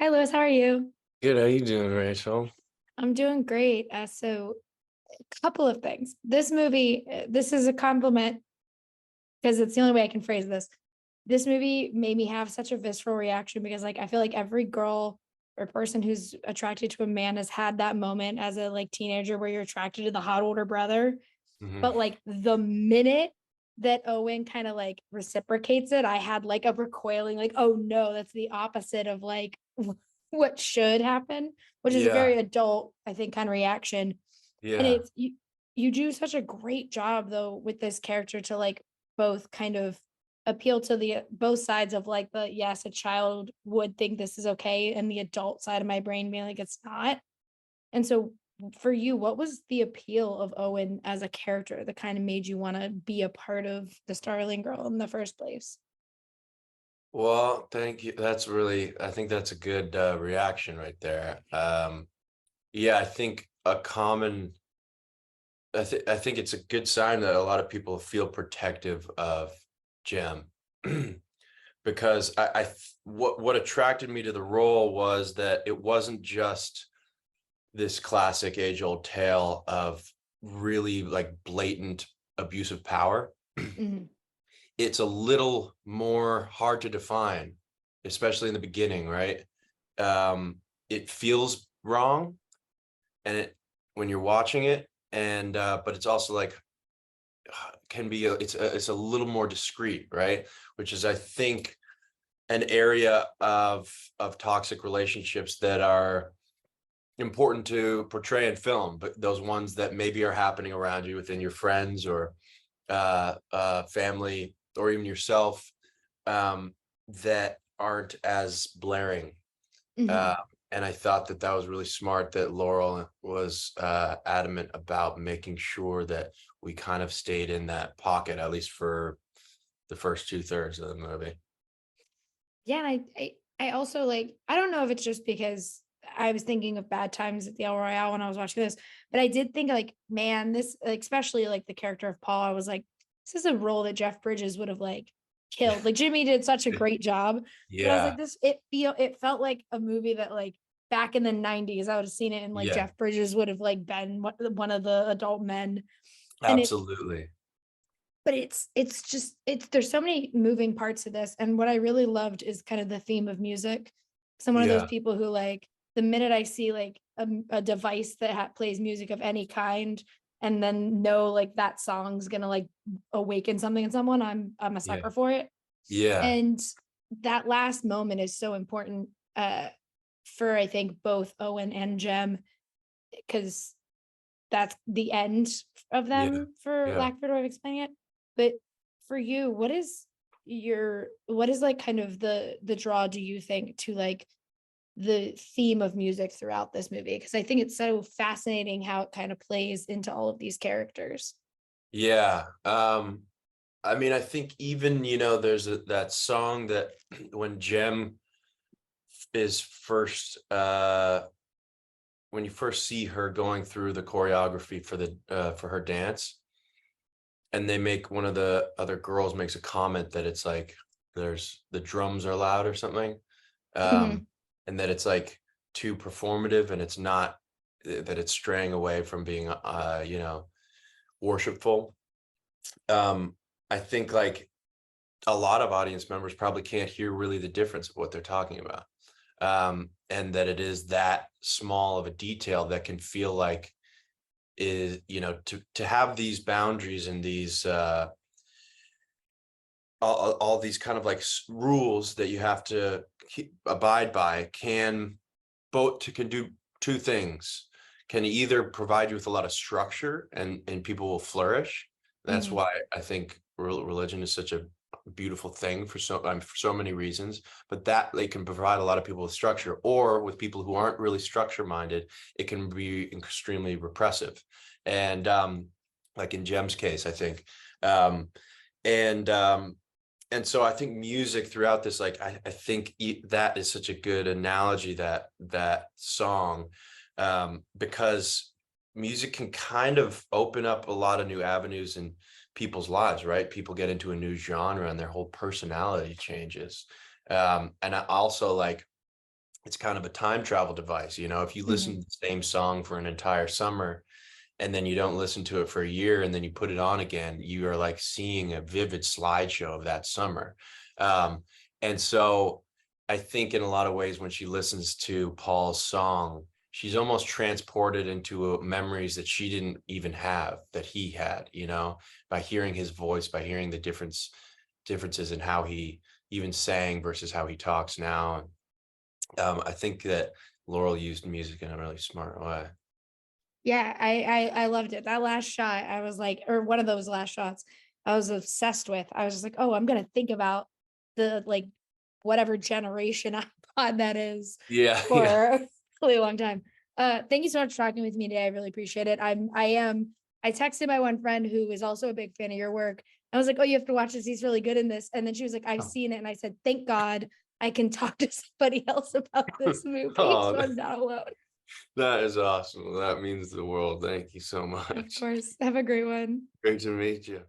Hi, Lewis. How are you? Good, how you doing, Rachel? I'm doing great. So, a couple of things. This movie, this is a compliment because it's the only way I can phrase this. This movie made me have such a visceral reaction because, like, I feel like every girl or person who's attracted to a man has had that moment as a teenager where you're attracted to the hot older brother. Hmm. But like the minute that Owen kind of like reciprocates it, I had like a recoiling, like, oh no, that's the opposite of like what should happen, which is a Yeah, very adult, I think, kind of reaction. And yeah, you do such a great job though with this character to like both kind of appeal to the both sides of like the yes, a child would think this is okay, and the adult side of my brain being like it's not. And so for you, what was the appeal of Owen as a character that kind of made you want to be a part of the Starling Girl in the first place? well, thank you. I think that's a good reaction right there. Yeah, I think I think it's a good sign that a lot of people feel protective of Jem. Because what attracted me to the role was that it wasn't just this classic age-old tale of really like blatant abuse of power. Mhm. It's a little more hard to define, especially in the beginning, right? It feels wrong, and it when you're watching it, and but it's also like can be it's a little more discreet, right? Which is, I think, an area of toxic relationships that are important to portray in film, but those ones that maybe are happening around you within your friends or family or even yourself, that aren't as blaring. Uh, Mhm. and I thought that that was really smart that Laurel was adamant about making sure that we kind of stayed in that pocket, at least for the first two-thirds of the movie. Yeah, and I also like I don't know if it's just because I was thinking of Bad Times at the El Royale when I was watching this, but I did think like, man, this like, especially like the character of Paul, I was like, this is a role that Jeff Bridges would have like killed. Like Jimmy did such a great job, but I was like, Yeah, it felt like a movie that like back in the 90s, I would have seen it and like yeah, Jeff Bridges would have like been one of the adult men. And it absolutely. but it's just it's there's so many moving parts to this, and what I really loved is kind of the theme of music. So I'm one of those Yeah, people who like the minute I see like a device that plays music of any kind, and then know like that song's gonna like awaken something in someone, I'm a yeah, sucker for it. yeah, And that last moment is so important for I think both Owen and Jem because that's the end of yeah, them, for yeah. lack of a better way of explaining it. But for you, what is like kind of the draw, do you think, to like the theme of music throughout this movie? Because I think it's so fascinating how it kind of plays into all of these characters. Yeah. I mean, I think even, there's that song that when Jem is first, when you first see her going through the choreography for her dance, and they make one of the other girls makes a comment that it's like there's the drums are loud or something, Mhm. and that it's like too performative, and it's not that it's straying away from being, worshipful. I think like a lot of audience members probably can't hear really the difference of what they're talking about. And that it is that small of a detail that can feel like is, to have these boundaries and these all these kind of like rules that you have to abide by can can do two things. Can either provide you with a lot of structure, and people will flourish. That's Mhm. why I think religion is such a beautiful thing for so many reasons. But that they can provide a lot of people with structure, or with people who aren't really structure minded, it can be extremely repressive. And like in Jem's case, I think. Um, and and so I think music throughout this, like I think that is such a good analogy, that song, because music can kind of open up a lot of new avenues in people's lives, right? People get into a new genre and their whole personality changes. And I also like it's kind of a time travel device. You know, if you listen Mhm. to the same song for an entire summer and then you don't listen to it for a year and then you put it on again, you are like seeing a vivid slideshow of that summer. Um, and so I think in a lot of ways when she listens to Paul's song, she's almost transported into memories that she didn't even have that he had, you know, by hearing his voice, by hearing the differences in how he even sang versus how he talks now. I think that Laurel used music in a really smart way. Yeah, I loved it. That last shot, I was like, or one of those last shots, I was obsessed with. I was just like, oh, I'm gonna think about the like whatever generation iPod that is Yeah, yeah. for a really long time. Thank you so much for talking with me today. I really appreciate it. I texted my one friend who is also a big fan of your work. I was like, oh, you have to watch this. He's really good in this. And then she was like, I've seen it. And I said, thank God I can talk to somebody else about this movie. Oh, So I'm not alone. that is awesome. That means the world. Thank you so Of much. course. Have a great one. Great to meet you.